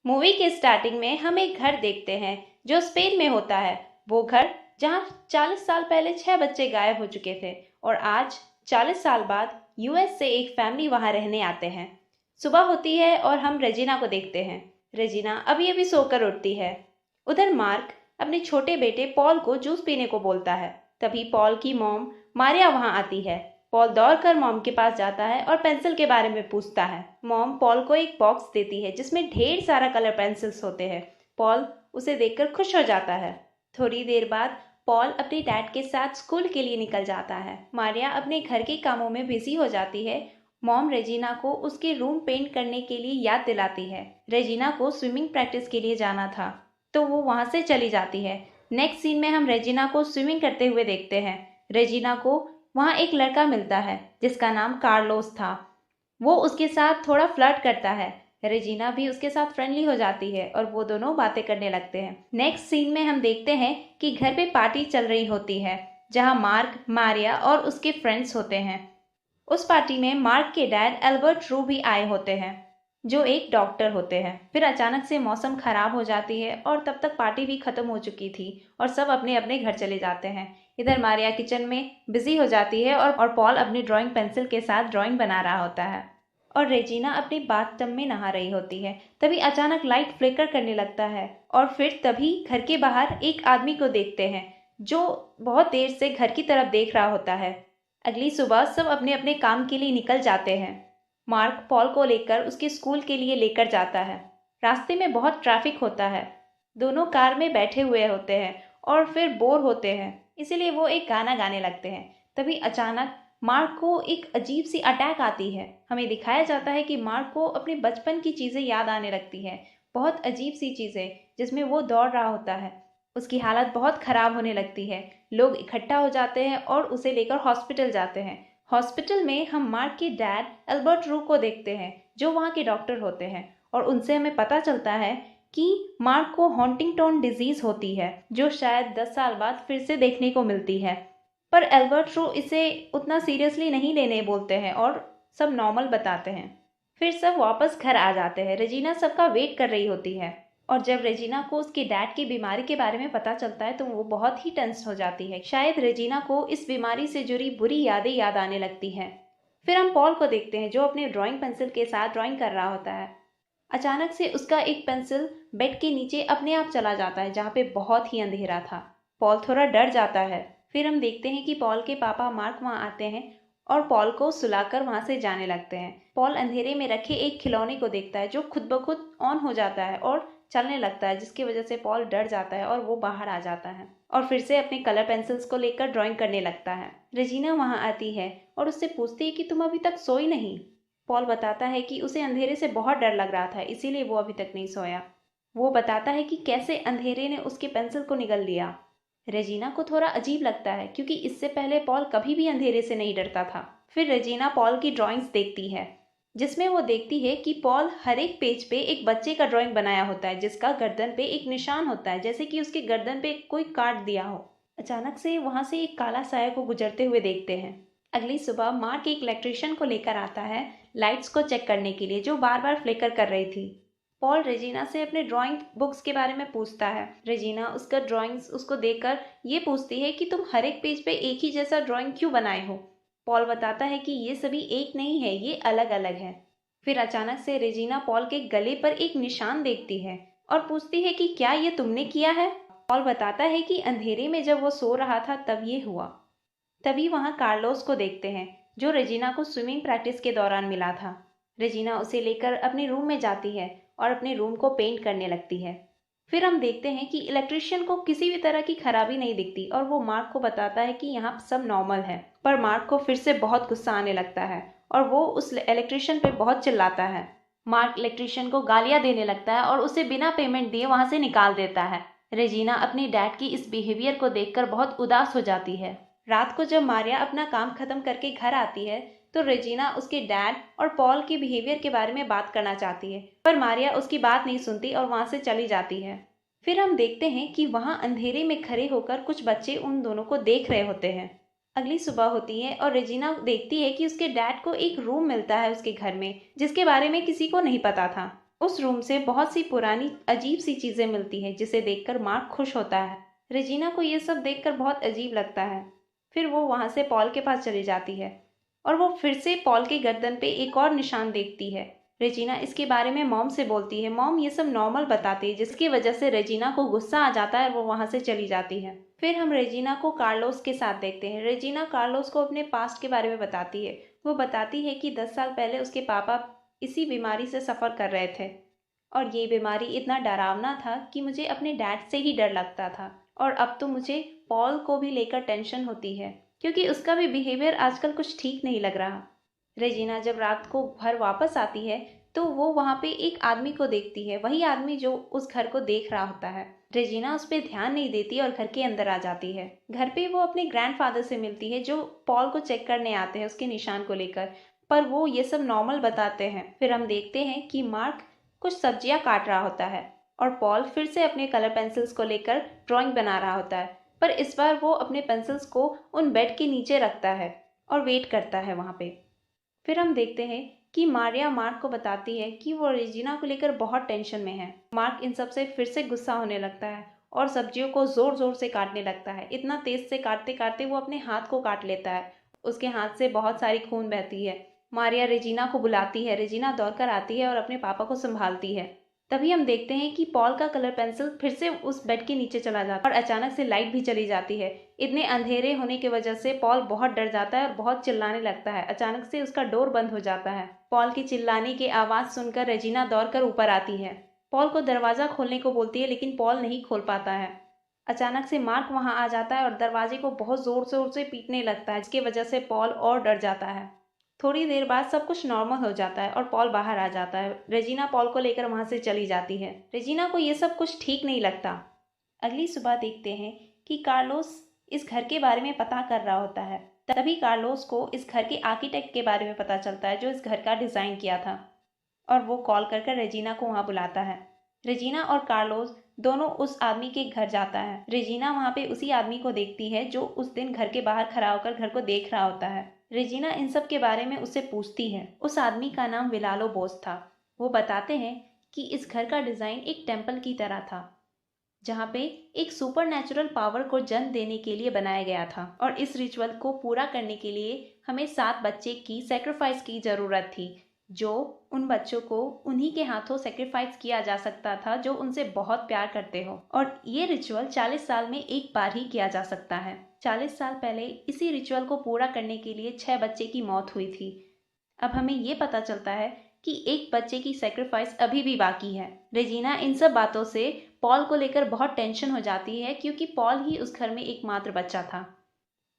Movie के starting में हम एक घर देखते हैं जो स्पेन में होता है। वो घर जहाँ 40 साल पहले 6 बच्चे गायब हो चुके थे और आज 40 साल बाद यूएस से एक फैमिली वहाँ रहने आते हैं। सुबह होती है और हम रेजिना को देखते हैं। रेजिना अभी अभी सोकर उठती है। उधर मार्क अपने छोटे बेटे पॉल को जूस पीने को बोलता है। तभी पॉल की मॉम मारिया वहाँ आती है। पॉल दौड़कर मॉम के पास जाता है और पेंसिल के बारे में पूछता है। मॉम पॉल को एक बॉक्स देती है जिसमें ढेर सारा कलर पेंसिल्स होते हैं। पॉल उसे देखकर खुश हो जाता है। थोड़ी देर बाद पॉल अपने डैड के साथ स्कूल के लिए निकल जाता है। मारिया अपने घर के कामों में बिजी हो जाती है। मॉम रेजिना को उसके रूम पेंट करने के लिए याद दिलाती है। रेजिना को स्विमिंग प्रैक्टिस के लिए जाना था तो वो वहां से चली जाती है। नेक्स्ट सीन में हम रेजिना को स्विमिंग करते हुए देखते हैं। रेजिना को वहाँ एक लड़का मिलता है जिसका नाम कार्लोस था। वो उसके साथ थोड़ा फ्लर्ट करता है। रेजिना भी उसके साथ फ्रेंडली हो जाती है और वो दोनों बातें करने लगते हैं। नेक्स्ट सीन में हम देखते हैं कि घर पे पार्टी चल रही होती है जहाँ मार्क, मारिया और उसके फ्रेंड्स होते हैं। उस पार्टी में मार्क के डैड एल्बर्ट रू भी आए होते हैं जो एक डॉक्टर होते हैं। फिर अचानक से मौसम खराब हो जाती है और तब तक पार्टी भी खत्म हो चुकी थी और सब अपने अपने घर चले जाते हैं। इधर मारिया किचन में बिजी हो जाती है और पॉल अपनी ड्राइंग पेंसिल के साथ ड्राइंग बना रहा होता है और रेजिना अपनी बाथटब में नहा रही होती है। तभी अचानक लाइट फ्लिकर करने लगता है और फिर तभी घर के बाहर एक आदमी को देखते हैं जो बहुत देर से घर की तरफ देख रहा होता है। अगली सुबह सब अपने अपने काम के लिए निकल जाते हैं। मार्क पॉल को लेकर उसके स्कूल के लिए लेकर जाता है। रास्ते में बहुत ट्रैफिक होता है। दोनों कार में बैठे हुए होते हैं और फिर बोर होते हैं, इसीलिए वो एक गाना गाने लगते हैं। तभी अचानक मार्क को एक अजीब सी अटैक आती है। हमें दिखाया जाता है कि मार्क को अपने बचपन की चीज़ें याद आने लगती है, बहुत अजीब सी चीज़ें जिसमें वो दौड़ रहा होता है। उसकी हालत बहुत ख़राब होने लगती है। लोग इकट्ठा हो जाते हैं और उसे लेकर हॉस्पिटल जाते हैं। हॉस्पिटल में हम मार्क के डैड एल्बर्ट रू को देखते हैं जो वहाँ के डॉक्टर होते हैं और उनसे हमें पता चलता है कि मार्क को हॉन्टिंगटन डिजीज होती है जो शायद 10 साल बाद फिर से देखने को मिलती है। पर एल्बर्ट रू इसे उतना सीरियसली नहीं लेने बोलते हैं और सब नॉर्मल बताते हैं। फिर सब वापस घर आ जाते हैं। रेजिना सबका वेट कर रही होती है और जब रेजिना को उसके डैड की बीमारी के बारे में पता चलता है तो वो बहुत ही टेंस हो जाती है। शायद रेजिना को इस बीमारी से जुड़ी बुरी यादें याद आने लगती हैं। फिर हम पॉल को देखते हैं जो अपने ड्राइंग पेंसिल के साथ ड्राइंग कर रहा होता है। अचानक से उसका एक पेंसिल बेड के नीचे अपने आप चला जाता है जहाँ पे बहुत ही अंधेरा था। पॉल थोड़ा डर जाता है। फिर हम देखते हैं कि पॉल के पापा मार्क वहाँ आते हैं और पॉल को सुलाकर वहाँ से जाने लगते हैं। पॉल अंधेरे में रखे एक खिलौने को देखता है जो खुद ब खुद ऑन हो जाता है और चलने लगता है, जिसकी वजह से पॉल डर जाता है और वो बाहर आ जाता है और फिर से अपने कलर पेंसिल्स को लेकर ड्राइंग करने लगता है। रेजिना वहाँ आती है और उससे पूछती है कि तुम अभी तक सोई नहीं। पॉल बताता है कि उसे अंधेरे से बहुत डर लग रहा था, इसीलिए वो अभी तक नहीं सोया। वो बताता है कि कैसे अंधेरे ने उसके पेंसिल को निगल लिया। रेजिना को थोड़ा अजीब लगता है क्योंकि इससे पहले पॉल कभी भी अंधेरे से नहीं डरता था। फिर रेजिना पॉल की ड्राइंग्स देखती है जिसमें वो देखती है कि पॉल हर एक पेज पे एक बच्चे का ड्राइंग बनाया होता है जिसका गर्दन पे एक निशान होता है, जैसे कि उसके गर्दन पे कोई काट दिया हो। अचानक से वहां से एक काला साया को गुजरते हुए देखते हैं। अगली सुबह मार्क एक इलेक्ट्रिशियन को लेकर आता है लाइट्स को चेक करने के लिए जो बार बार फ्लिकर कर रही थी। पॉल रेजिना से अपने ड्राइंग बुक्स के बारे में पूछता है। रेजिना उसका ड्राइंग्स उसको देखकर ये पूछती है कि तुम हर एक पेज पे एक ही जैसा ड्राइंग क्यों बनाए हो। पॉल बताता है कि ये सभी एक नहीं है, ये अलग अलग है। फिर अचानक से रेजिना पॉल के गले पर एक निशान देखती है और पूछती है कि क्या ये तुमने किया है। पॉल बताता है कि अंधेरे में जब वो सो रहा था तब ये हुआ। तभी वहाँ कार्लोस को देखते हैं जो रेजिना को स्विमिंग प्रैक्टिस के दौरान मिला था। रेजिना उसे लेकर अपने रूम में जाती है और अपने रूम को पेंट करने लगती है। फिर हम देखते हैं कि इलेक्ट्रिशियन को किसी भी तरह की खराबी नहीं दिखती और वो मार्क को बताता है कि यहाँ सब नॉर्मल है। पर मार्क को फिर से बहुत गुस्सा आने लगता है और वो उस इलेक्ट्रिशियन पे बहुत चिल्लाता है। मार्क इलेक्ट्रिशियन को गालियां देने लगता है और उसे बिना पेमेंट दिए वहां से निकाल देता है। रेजिना अपनी डैड की इस बिहेवियर को देखकर बहुत उदास हो जाती है। रात को जब मारिया अपना काम खत्म करके घर आती है तो रेजिना उसके डैड और पॉल के बिहेवियर के बारे में बात करना चाहती है, पर मारिया उसकी बात नहीं सुनती और वहां से चली जाती है। फिर हम देखते हैं कि वहां अंधेरे में खड़े होकर कुछ बच्चे उन दोनों को देख रहे होते हैं। अगली सुबह होती है और रेजिना देखती है कि उसके डैड को एक रूम मिलता है उसके घर में जिसके बारे में किसी को नहीं पता था। उस रूम से बहुत सी पुरानी अजीब सी चीजें मिलती है जिसे देखकर मार्क खुश होता है। रेजिना को ये सब देखकर बहुत अजीब लगता है। फिर वो वहां से पॉल के पास चली जाती है और वो फिर से पॉल के गर्दन पे एक और निशान देखती है। रेजिना इसके बारे में मॉम से बोलती है। मॉम ये सब नॉर्मल बताती है, जिसकी वजह से रेजिना को गुस्सा आ जाता है और वो वहां से चली जाती है। फिर हम रेजिना को कार्लोस के साथ देखते हैं। रेजिना कार्लोस को अपने पास्ट के बारे में बताती है। वो बताती है कि 10 साल पहले उसके पापा इसी बीमारी से सफ़र कर रहे थे और ये बीमारी इतना डरावना था कि मुझे अपने डैड से ही डर लगता था। और अब तो मुझे पॉल को भी लेकर टेंशन होती है क्योंकि उसका भी बिहेवियर आजकल कुछ ठीक नहीं लग रहा। रेजिना जब रात को घर वापस आती है तो वो वहाँ पे एक आदमी को देखती है, वही आदमी जो उस घर को देख रहा होता है। रेजिना उस पर ध्यान नहीं देती और घर के अंदर आ जाती है। घर पे वो अपने ग्रैंडफादर से मिलती है जो पॉल को चेक करने आते हैं उसके निशान को लेकर, पर वो ये सब नॉर्मल बताते हैं। फिर हम देखते हैं कि मार्क कुछ सब्जियां काट रहा होता है और पॉल फिर से अपने कलर पेंसिल्स को लेकर ड्राइंग बना रहा होता है, पर इस बार वो अपने पेंसिल्स को उन बेड के नीचे रखता है और वेट करता है वहाँ पे। फिर हम देखते हैं कि मारिया मार्क को बताती है कि वो रेजिना को लेकर बहुत टेंशन में है। मार्क इन सब से फिर से गुस्सा होने लगता है और सब्जियों को जोर जोर से काटने लगता है। इतना तेज से काटते काटते वो अपने हाथ को काट लेता है। उसके हाथ से बहुत सारी खून बहती है। मारिया रेजिना को बुलाती है। रेजिना दौड़कर आती है और अपने पापा को संभालती है। तभी हम देखते हैं कि पॉल का कलर पेंसिल फिर से उस बेड के नीचे चला जाता है और अचानक से लाइट भी चली जाती है। इतने अंधेरे होने की वजह से पॉल बहुत डर जाता है और बहुत चिल्लाने लगता है। अचानक से उसका डोर बंद हो जाता है। पॉल की चिल्लाने की आवाज सुनकर रेजिना दौड़कर ऊपर आती है। पॉल को दरवाजा खोलने को बोलती है लेकिन पॉल नहीं खोल पाता है। अचानक से मार्क वहां आ जाता है और दरवाजे को बहुत जोर जोर से पीटने लगता है, जिसकी वजह से पॉल और डर जाता है। थोड़ी देर बाद सब कुछ नॉर्मल हो जाता है और पॉल बाहर आ जाता है। रेजिना पॉल को लेकर वहां से चली जाती है। रेजिना को ये सब कुछ ठीक नहीं लगता। अगली सुबह देखते हैं कि कार्लोस इस घर के बारे में पता कर रहा होता है। तभी कार्लोस को इस घर के आर्किटेक्ट के बारे में पता चलता है जो इस घर का डिज़ाइन किया था और वो कॉल कर रेजिना को वहाँ बुलाता है। रेजिना और कार्लोस दोनों उस आदमी के घर जाता है। रेजिना वहाँ पे उसी आदमी को देखती है जो उस दिन घर के बाहर खड़ा होकर घर को देख रहा होता है। रेजिना इन सब के बारे में उससे पूछती है। उस आदमी का नाम विलालो बोस था। वो बताते हैं कि इस घर का डिज़ाइन एक टेम्पल की तरह था जहाँ पे एक सुपर नेचुरल पावर को जन्म देने के लिए बनाया गया था और इस रिचुअल को पूरा करने के लिए हमें 7 बच्चे की सेक्रीफाइस की ज़रूरत थी, जो उन बच्चों को उन्हीं के हाथों सेक्रीफाइस किया जा सकता था जो उनसे बहुत प्यार करते हो। और ये रिचुअल 40 साल में एक बार ही किया जा सकता है। 40 साल पहले इसी रिचुअल को पूरा करने के लिए 6 बच्चे की मौत हुई थी। अब हमें ये पता चलता है कि एक बच्चे की सेक्रीफाइस अभी भी बाकी है। रेजिना इन सब बातों से पॉल को लेकर बहुत टेंशन हो जाती है क्योंकि पॉल ही उस घर में एकमात्र बच्चा था।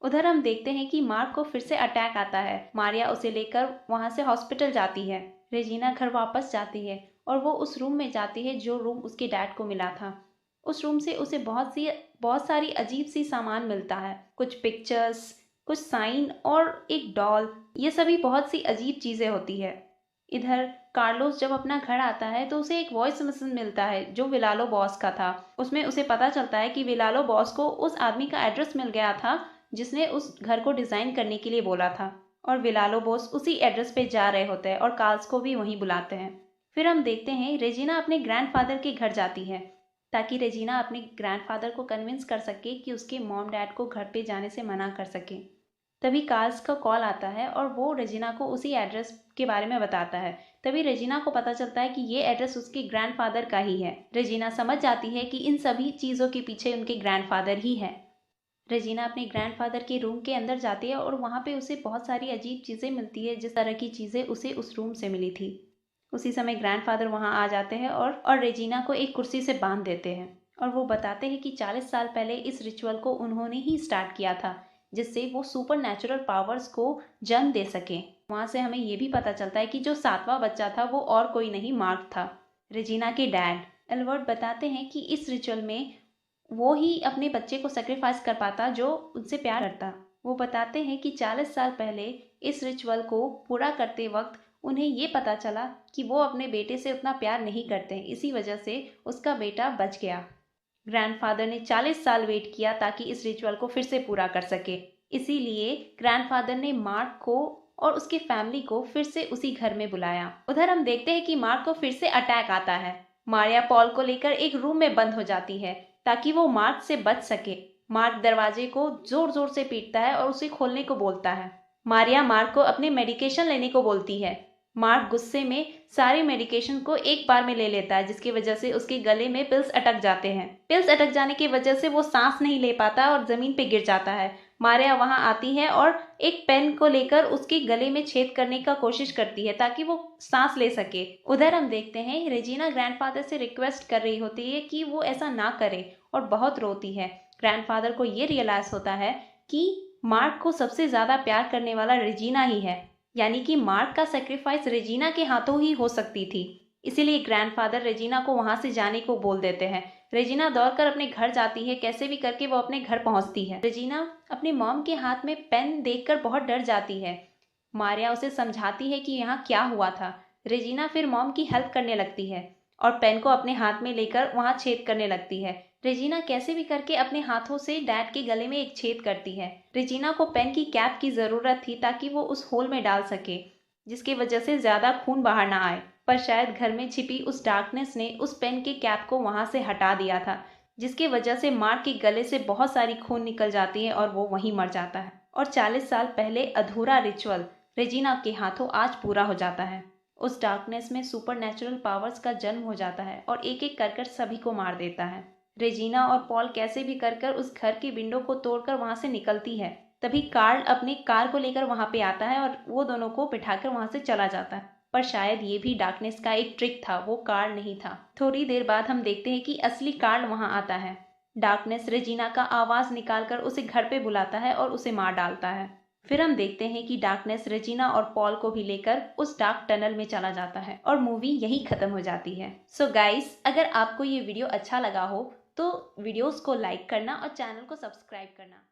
उधर हम देखते हैं कि मार्क को फिर से अटैक आता है। मारिया उसे लेकर वहां से हॉस्पिटल जाती है। रेजिना घर वापस जाती है और वो उस रूम में जाती है जो रूम उसके डैड को मिला था। उस रूम से उसे बहुत सारी अजीब सी सामान मिलता है, कुछ पिक्चर्स, कुछ साइन और एक डॉल। ये सभी बहुत सी अजीब चीजें होती है। इधर कार्लोस जब अपना घर आता है तो उसे एक वॉइस मैसेज मिलता है जो विलालो बॉस का था। उसमें उसे पता चलता है कि विलालो बॉस को उस आदमी का एड्रेस मिल गया था जिसने उस घर को डिजाइन करने के लिए बोला था और विलालो बॉस उसी एड्रेस पे जा रहे होते हैं और कार्ल्स को भी वहीं बुलाते हैं। फिर हम देखते हैं रेजिना अपने ग्रैंडफादर के घर जाती है ताकि रेजिना अपने ग्रैंडफादर को कन्विंस कर सके कि उसके मॉम डैड को घर पे जाने से मना कर सके। तभी कार्ल्स का कॉल आता है और वो रेजिना को उसी एड्रेस के बारे में बताता है। तभी रेजिना को पता चलता है कि ये एड्रेस उसके ग्रैंडफादर का ही है। रेजिना समझ जाती है कि इन सभी चीज़ों के पीछे उनके ग्रैंडफादर ही है। रेजिना अपने ग्रैंडफादर के रूम के अंदर जाती है और वहाँ पे उसे बहुत सारी अजीब चीज़ें मिलती है, जिस तरह की चीज़ें उसे उस रूम से मिली थी। उसी समय ग्रैंडफादर वहाँ आ जाते हैं और रेजिना को एक कुर्सी से बांध देते हैं और वो बताते हैं कि 40 साल पहले इस रिचुअल को उन्होंने ही स्टार्ट किया था जिससे वो सुपर नेचुरल पावर्स को जन्म दे सके। वहाँ से हमें ये भी पता चलता है कि जो 7वां बच्चा था वो और कोई नहीं मार्क था, रेजिना के डैड। एल्बर्ट बताते हैं कि इस रिचुअल में वो ही अपने बच्चे को सेक्रीफाइस कर पाता जो उनसे प्यार करता। वो बताते हैं कि 40 साल पहले इस रिचुअल को पूरा करते वक्त उन्हें ये पता चला कि वो अपने बेटे से उतना प्यार नहीं करते, इसी वजह से उसका बेटा बच गया। ग्रैंडफादर ने 40 साल वेट किया ताकि इस रिचुअल को फिर से पूरा कर सके। इसीलिए ग्रैंडफादर ने मार्क को और उसकी फैमिली को फिर से उसी घर में बुलाया। उधर हम देखते हैं कि मार्क को फिर से अटैक आता है। मारिया पॉल को लेकर एक रूम में बंद हो जाती है ताकि वो मार्क से बच सके। मार्क दरवाजे को जोर जोर से पीटता है और उसे खोलने को बोलता है। मारिया मार्क को अपने मेडिकेशन लेने को बोलती है। मार्क गुस्से में सारे मेडिकेशन को एक बार में ले लेता है, जिसकी वजह से उसके गले में पिल्स अटक जाते हैं। पिल्स अटक जाने की वजह से वो सांस नहीं ले पाता और जमीन पे गिर जाता है। मारिया वहां आती है और एक पेन को लेकर उसके गले में छेद करने का कोशिश करती है ताकि वो सांस ले सके। उधर हम देखते हैं रेजिना ग्रैंडफादर से रिक्वेस्ट कर रही होती है कि वो ऐसा ना करे और बहुत रोती है। ग्रैंडफादर को ये रियलाइज होता है कि मार्क को सबसे ज्यादा प्यार करने वाला रेजिना ही है, यानी कि मार्क का सेक्रीफाइस रेजिना के हाथों ही हो सकती थी। इसीलिए ग्रैंडफादर रेजिना को वहां से जाने को बोल देते हैं। रेजिना दौड़कर अपने घर जाती है, कैसे भी करके वो अपने घर पहुंचती है। रेजिना अपने मॉम के हाथ में पेन देखकर बहुत डर जाती है। मारिया उसे समझाती है कि यहाँ क्या हुआ था। रेजिना फिर मॉम की हेल्प करने लगती है और पेन को अपने हाथ में लेकर वहां छेद करने लगती है। रेजिना कैसे भी करके अपने हाथों से डैड के गले में एक छेद करती है। रेजिना को पेन की कैप की जरूरत थी ताकि वो उस होल में डाल सके, जिसकी वजह से ज्यादा खून बाहर ना आए, पर शायद घर में छिपी उस डार्कनेस ने उस पेन के कैप को वहां से हटा दिया था, जिसकी वजह से मार्क के गले से बहुत सारी खून निकल जाती है और वो वहीं मर जाता है। और 40 साल पहले अधूरा रिचुअल रेजिना के हाथों आज पूरा हो जाता है। उस डार्कनेस में सुपर नेचुरल पावर्स का जन्म हो जाता है और एक एक कर सभी को मार देता है। रेजिना और पॉल कैसे भी कर उस घर की विंडो को तोड़कर वहां से निकलती है। तभी कार्ल अपनी कार को लेकर वहां पे आता है और वो दोनों को बिठाकर वहां से चला जाता है। पर शायद ये भी डार्कनेस का एक ट्रिक था, वो कार्ल नहीं था। थोड़ी देर बाद हम देखते हैं कि असली कार्ल वहां आता है। डार्कनेस रेजिना का आवाज निकालकर उसे घर पे बुलाता है और उसे मार डालता है। फिर हम देखते हैं कि डार्कनेस रेजिना और पॉल को भी लेकर उस डार्क टनल में चला जाता है और मूवी यही खत्म हो जाती है। सो गाइस, अगर आपको ये वीडियो अच्छा लगा हो तो वीडियोस को लाइक करना और चैनल को सब्सक्राइब करना।